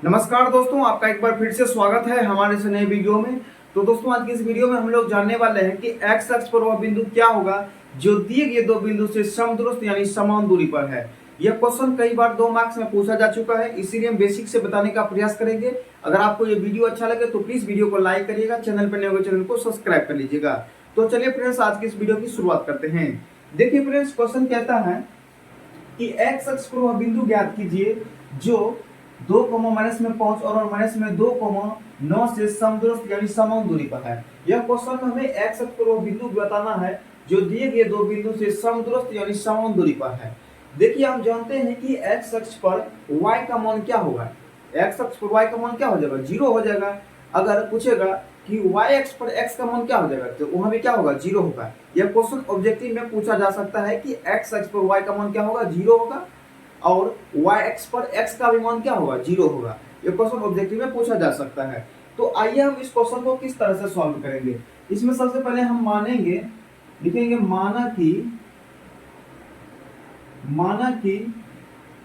नमस्कार दोस्तों, आपका एक बार फिर से स्वागत है हमारे इस नए वीडियो में। तो दोस्तों, आज की इस वीडियो में हम लोग जानने वाले हैं कि एक्स अक्ष पर वह बिंदु क्या होगा जो दिए गए दो बिंदु से समदूरस्थ यानी समान दूरी पर है। यह क्वेश्चन कई बार 2 मार्क्स में पूछा जा चुका है, इसीलिए हम बेसिक से बताने का प्रयास करेंगे। अगर आपको ये वीडियो अच्छा लगे तो प्लीज वीडियो को लाइक करिएगा, चैनल पर नए हो चैनल को सब्सक्राइब कर लीजिएगा। तो चलिए फ्रेंड्स, आज की इस वीडियो की शुरुआत करते हैं। देखिए फ्रेंड्स, क्वेश्चन कहता है कि एक्स अक्ष पर वह बिंदु ज्ञात कीजिए जो 2,-5 और -2,9 से समदूरस्थ यानी समान दूरी पर है। यह क्वेश्चन में हमें एक्स अक्ष पर वह बिंदु बताना है जो दिए गए दो बिंदु से समदूरस्थ यानी समान दूरी पर है। देखिए, हम जानते हैं कि एक्स अक्ष पर y का मान क्या होगा। एक्स अक्ष पर y का मान क्या हो जाएगा? 0 हो जाएगा। अगर पूछेगा कि y अक्ष पर x का मान क्या हो जाएगा, तो वहां भी क्या होगा? 0 होगा। यह क्वेश्चन ऑब्जेक्टिव में पूछा जा सकता है कि x अक्ष पर y का मान क्या होगा? 0 होगा, और y अक्ष पर x का भी मान क्या होगा? 0 होगा। यह क्वेश्चन ऑब्जेक्टिव में पूछा जा सकता है। तो आइए हम इस क्वेश्चन को किस तरह से सॉल्व करेंगे। इसमें सबसे पहले हम मानेंगे, लिखेंगे माना कि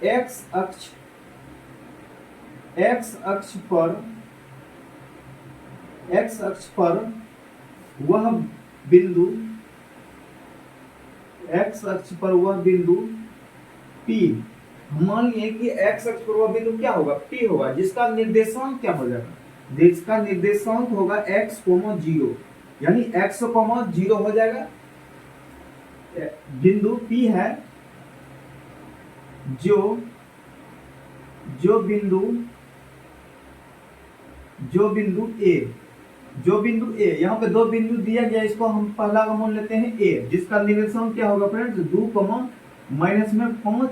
x अक्ष पर वह बिंदु P, मान लिए कि x अक्ष पर वह बिंदु क्या होगा? P होगा, जिसका निर्देशांक क्या हो जाएगा? जिसका निर्देशांक होगा x, 0, यानी x, 0 हो जाएगा। बिंदु P है जो बिंदु A, यहाँ पे दो बिंदु दिया गया, इसको हम पहला का मान लेते हैं A, जिसका निर्देशांक क्या होगा फ्रेंड्स? 2, -5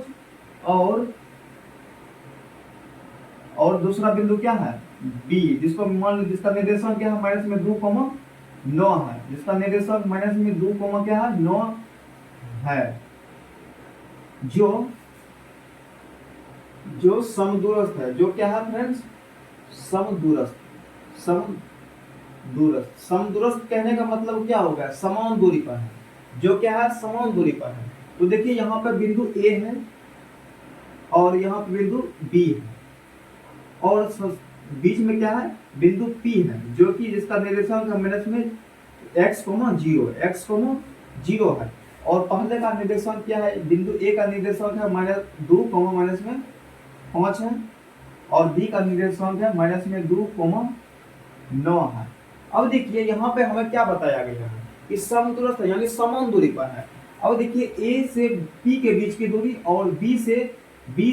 और दूसरा बिंदु क्या है? B, जिसका निर्देशांक क्या है? -2,9 है, जिसका निर्देशांक -2, क्या है? 9 है, जो समदूरस्थ है। जो क्या है फ्रेंड्स? समदूरस्थ कहने का मतलब क्या होगा? समान दूरी पर है। जो क्या है? समान दूरी पर है। तो देखिए, यहाँ पर बिंदु A है और यहाँ पर बिंदु B है, और बीच में क्या है? बिंदु P है, जो कि जिसका निर्देशांक x, 0 है। और पहले का निर्देशांक क्या है? बिंदु A का निर्देशांक है -2, -5 है, और B का निर्देशांक है -2,9 है। अब देखिए, यहाँ पे हमें क्या बताया गया है कि समदूरस्थ यानी समान दूरी पर है। अब देखिए, A से P के बीच की दूरी और B से P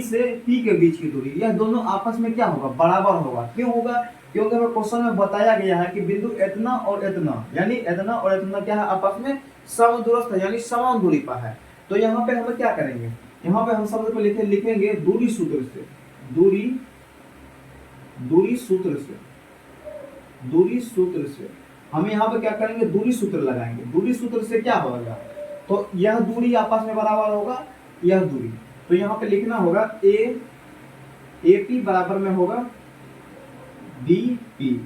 के बीच की दूरी, यह दोनों आपस में क्या होगा? बराबर होगा। क्यों होगा? क्योंकि हमें क्वेश्चन में बताया गया है कि बिंदु इतना और इतना, यानी इतना और इतना क्या है? आपस में समदूरस्थ यानी समान दूरी पर है। तो यहाँ पे हम क्या करेंगे? यहाँ पे हम सबसे पहले लिखेंगे दूरी सूत्र से हम यहाँ पे क्या करेंगे? दूरी सूत्र लगाएंगे। दूरी सूत्र से क्या होगा? तो यह दूरी आपस में बराबर होगा, यह दूरी। तो यहाँ पे लिखना होगा AP बराबर में होगा BP,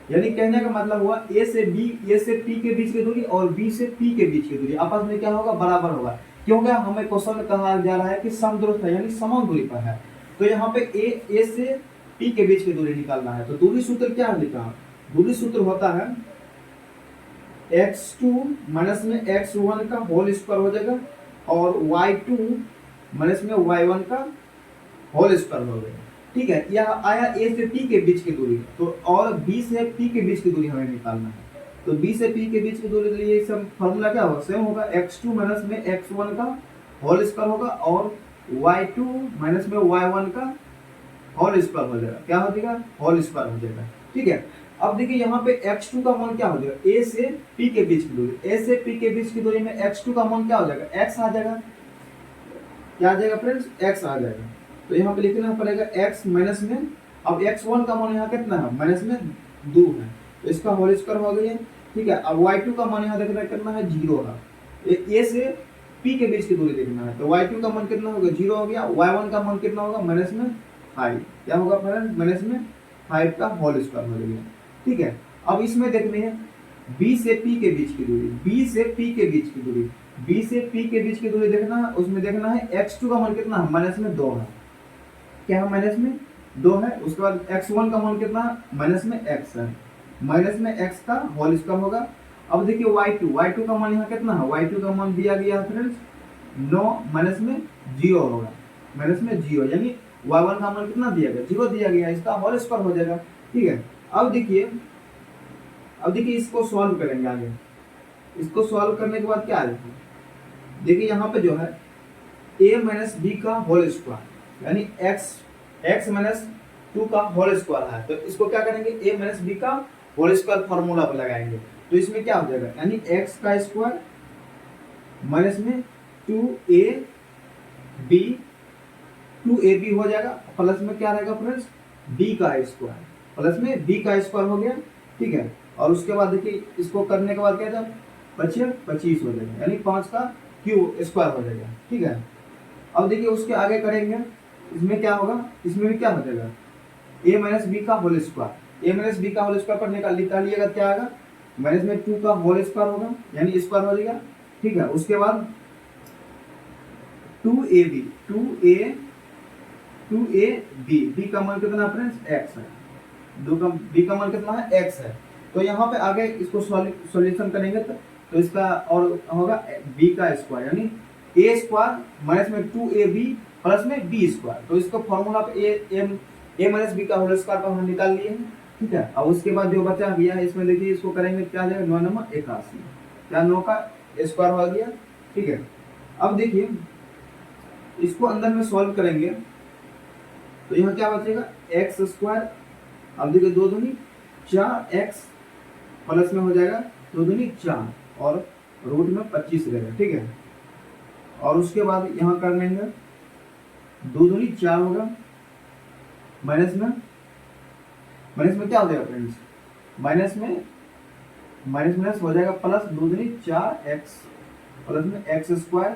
यानी कहने का मतलब हुआ A से P के बीच की दूरी और B से P के बीच की दूरी आपस में क्या होगा? बराबर होगा। क्योंकि हमें क्वेश्चन में कहा जा रहा है कि समदूरस्थ यानी समान दूरी पर है। तो यहाँ पे A से P के बीच की दूरी निकालना है। तो दूरी सूत्र क्या है लिखा? दूरी सूत्र होता है x2 -x1 का होल स्क्वायर हो जाएगा, और y2 -y1 का होल स्क्वायर हो जाएगा। ठीक है, यह आया A से P के बीच की दूरी। तो और B से P के बीच की दूरी हमें निकालना है। तो B से P के बीच की दूरी के लिए सब फॉर्मूला क्या होगा? सेम होगा, x2 -x1 का होल स्क्वायर होगा, और y2 -y1 का होल स्क्वायर हो जाएगा। क्या हो जाएगा? होल स्क्वायर हो जाएगा। ठीक है, अब देखिए, यहाँ पे x2 का मान क्या हो जाएगा? A से P के बीच की दूरी, A से P के बीच की दूरी में x2 का मान क्या हो जाएगा? x आ जाएगा। क्या आ जाएगा फ्रेंड्स? x आ जाएगा। तो यहाँ पे लिखना पड़ेगा x माइनस में, अब x1 का मान यहाँ कितना है? -2 है, तो इसका होल स्क्वायर हो गया। ठीक है, अब y2 का मान यहाँ देखना कितना है? 0 है। A से P के बीच की दूरी देखना है, तो y2 का मान कितना होगा? 0 हो गया। y1 का मान कितना होगा? -5। क्या होगा फ्रेंड्स? -5 का होल स्क्वायर हो गया। ठीक है, अब इसमें देखने हैं B से P के बीच की दूरी, B से P के बीच की दूरी देखना है। उसमें देखना है x2 का मान कितना है? -2 है। क्या है? 2 है। उसके बाद x1 का मान कितना है, माइनस में x है, माइनस में x का होल स्क्वायर होगा। अब देखिए y2 का मान यहाँ कितना है, y2 का मान दिया गया है फ्रेंड्स 9 माइनस में 0 होगा, माइनस में 0 यानी y1 का मान कितना दिया गया, 0 दिया गया, इसका होल स्क्वायर हो जाएगा। ठीक है, अब देखिए इसको सॉल्व करेंगे आगे। इसको सॉल्व करने के बाद क्या आ जाएगा, देखिए यहाँ पे जो है a माइनस बी का होल स्क्वायर यानी x माइनस 2 का होल स्क्वायर है, तो इसको क्या करेंगे a माइनस बी का होल स्क्वायर फॉर्मूला पर लगाएंगे। तो इसमें क्या हो जाएगा, यानी x का स्क्वायर माइनस में 2ab हो जाएगा, प्लस में क्या रहेगा फ्रेंड्स b का स्क्वायर, प्लस में b का स्क्वायर हो गया। ठीक है, और उसके बाद देखिए इसको करने के बाद क्या जाए 25 हो जाएगा, यानी 5 का क्यूब स्क्वायर हो जाएगा। ठीक है, अब देखिए उसके आगे करेंगे, इसमें क्या होगा, इसमें भी क्या हो जाएगा a माइनस बी का whole square, a minus B का होल स्क्वायर पर निकालिएगा क्या आएगा, माइनस में 2 का होल स्क्वायर होगा यानी स्क्वायर हो जाएगा। ठीक है, उसके बाद 2ab b का मान कितना फ्रेंड्स x है, b का मान कितना है x है। तो यहाँ पे आगे इसको सॉल्यूशन करेंगे तो इसका और होगा b का स्क्वायर यानी a स्क्वायर माइनस में 2ab प्लस में b स्क्वायर। तो इसको फॉर्मूला पे a माइनस b का होल स्क्वायर का हम निकाल लिए हैं। ठीक है, अब उसके बाद जो बचा गया है इसमें देखिए इसको करेंगे क्या जाएगा 9 नंबर 81, क्या 9 का स्क्वायर हो गया। ठीक है, अब देखिए इसको अंदर में सॉल्व करेंगे तो यहाँ क्या बचेगा एक्स स्क्वायर, अब देखिए 2 दूनी 4x प्लस में हो जाएगा 2 दूनी 4 और रूट में 25 रहेगा। ठीक है, और उसके बाद यहाँ कर लेंगे 2 दूनी 4 होगा, माइनस में क्या हो जाएगा फ्रेंड्स, माइनस माइनस हो जाएगा प्लस 2 दूनी 4x प्लस में x स्क्वायर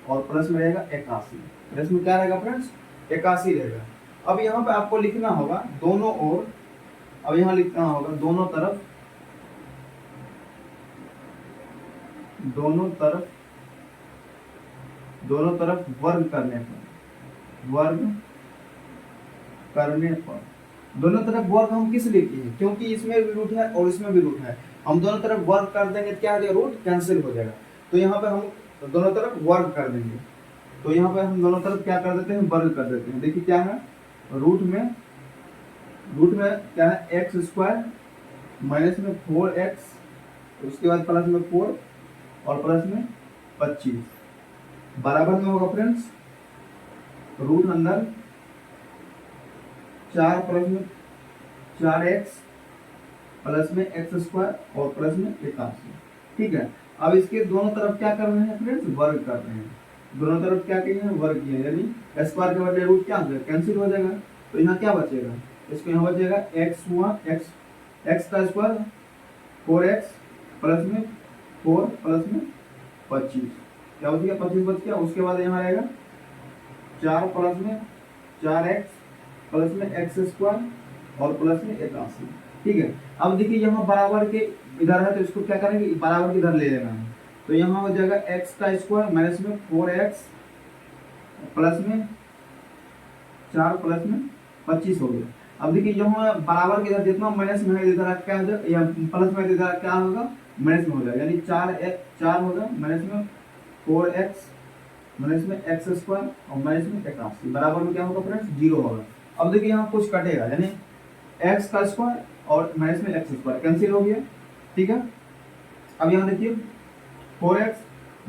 और प्लस में रहेगा 81, प्लस में क्या रहेगा फ्रेंड्स 81 रहेगा। अब यहाँ पे आपको लिखना होगा दोनों ओर, अब यहाँ लिखना होगा दोनों तरफ वर्ग करने पर दोनों तरफ वर्ग हम किस लिए किए हैं, क्योंकि इसमें भी रूट है और इसमें भी रूट है, हम दोनों तरफ वर्ग कर देंगे क्या हो जाएगा, रूट कैंसिल हो जाएगा। तो यहाँ पे हम दोनों तरफ वर्ग कर देंगे, तो यहाँ पे हम दोनों तरफ क्या कर देते हैं, वर्ग कर देते हैं। देखिए क्या है, रूट में क्या है एक्स स्क्वायर माइनस में 4x, उसके बाद प्लस में 4 और प्लस में 25 बराबर में होगा फ्रेंड्स रूट अंदर 4 प्लस में 4x प्लस में x स्क्वायर और प्लस में 81। ठीक है, अब इसके दोनों तरफ क्या कर रहे हैं फ्रेंड्स, वर्ग कर रहे हैं, दोनों तरफ क्या किए हैं, वर्ग किए, यानी स्क्वायर के बदले रूट क्या हो जाएगा, कैंसिल हो जाएगा। तो यहाँ क्या बचेगा, इसको यहाँ बचेगा x का स्क्वायर 4x प्लस में 4 प्लस में 25 क्या बच गया, 25 बच गया। उसके बाद यहाँ आएगा 4 प्लस में 4x प्लस में x स्क्वायर और प्लस में 81। ठीक है, अब देखिए यहाँ बराबर के इधर है तो इसको क्या करेंगे, बराबर के इधर ले लेना है। तो यहाँ हो जाएगा x का स्क्वायर माइनस में 4x प्लस में 4 प्लस में 25 हो गया। अब देखिए यहाँ बराबर के इधर जितना माइनस में है इधर क्या हो जाएगा, या प्लस में इधर क्या होगा, माइनस में हो जाएगा, यानी 4 होगा माइनस में 4x माइनस में x स्क्वायर और माइनस में 81 बराबर में क्या होगा फ्रेंड्स 0 होगा। अब देखिए यहाँ कुछ कटेगा, यानी x का स्क्वायर और माइनस में x स्क्वायर कैंसिल हो गया। ठीक है, अब यहाँ देखिए 4x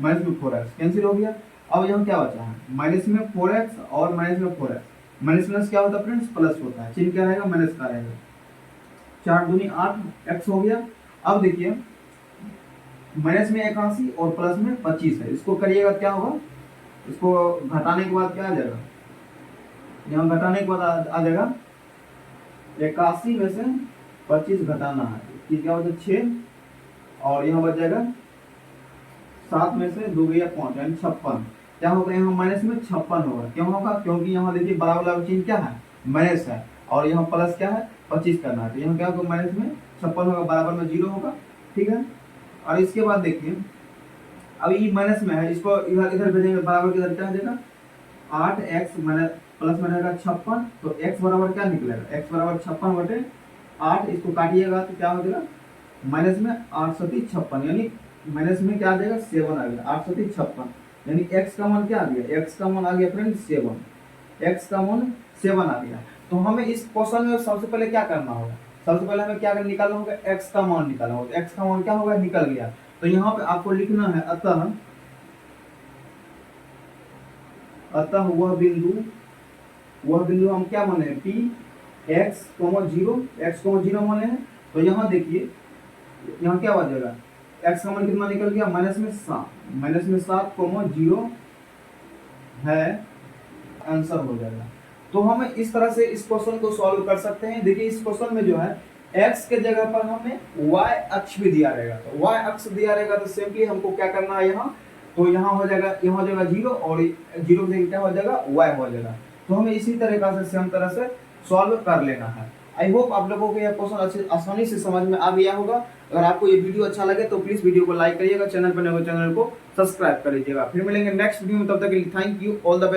माइनस में 4x कैंसिल हो गया। अब यहाँ क्या बचा है, माइनस में 4x और माइनस में 4x, माइनस माइनस क्या होता है फ्रेंड्स, प्लस होता है, चिन्ह क्या रहेगा, माइनस का रहेगा। 4 दूनी 8x हो गया। अब देखिए माइनस में 81 और प्लस में 25 है, इसको करिएगा क्या होगा, इसको घटाने के बाद क्या आ जाएगा, यहाँ घटाने के बाद आ जाएगा 81 में से 25 घटाना है, क्या होता है 6 और यहाँ बच जाएगा 7 में से 2 गया 5 यानी 56। क्या होगा, यहाँ माइनस में 56 होगा, क्यों होगा, क्योंकि यहाँ देखिए बराबर वाला चिन्ह क्या है, माइनस है और यहाँ प्लस क्या है 25 करना है, तो यहाँ क्या होगा माइनस में 56 होगा, बराबर में 0 होगा। ठीक है, और इसके बाद देखिए अब ये माइनस में है, इसको इधर भेजेंगे, बराबर के इधर क्या हो जाएगा 8x प्लस में रहेगा 56, तो x बराबर क्या निकलेगा, x बराबर 56/8, इसको काटिएगा तो क्या हो जाएगा, माइनस में 856, यानी माइनस में क्या आ जाएगा 7 आ गया, 856, यानी x का मान क्या आ गया, x का मान आ गया फ्रेंड 7, x का मान 7 आ गया। तो हमें इस क्वेश्चन में सबसे पहले क्या करना होगा, सबसे पहले हमें क्या निकालना होगा, x का मान निकालना होगा। x का मान क्या होगा, निकल गया। तो यहाँ पे आपको लिखना है अतः वह बिंदु हम क्या माने हैं, P x, 0 माने हैं। तो यहाँ देखिए, यहाँ क्या हो जाएगा, x का मान कितना निकल गया, माइनस में 7, 0 है, आंसर हो जाएगा। तो हमें इस तरह से इस क्वेश्चन को सॉल्व कर सकते हैं। देखिए इस क्वेश्चन में जो है x के जगह पर हमें y अक्ष भी दिया रहेगा, तो y अक्ष दिया रहेगा तो सिंपली हमको क्या करना है, यहाँ तो यहाँ हो जाएगा 0 और 0 से क्या हो जाएगा, y हो जाएगा। तो हमें इसी तरीका से सेम तरह से सॉल्व कर लेना है। आई होप आप लोगों को यह क्वेश्चन आसानी से समझ में आ गया होगा। अगर आपको ये वीडियो अच्छा लगे तो प्लीज वीडियो को लाइक करिएगा, चैनल पर नए हो चैनल को सब्सक्राइब कर लीजिएगा। फिर मिलेंगे नेक्स्ट वीडियो में, तब तक के लिए thank you, all the best.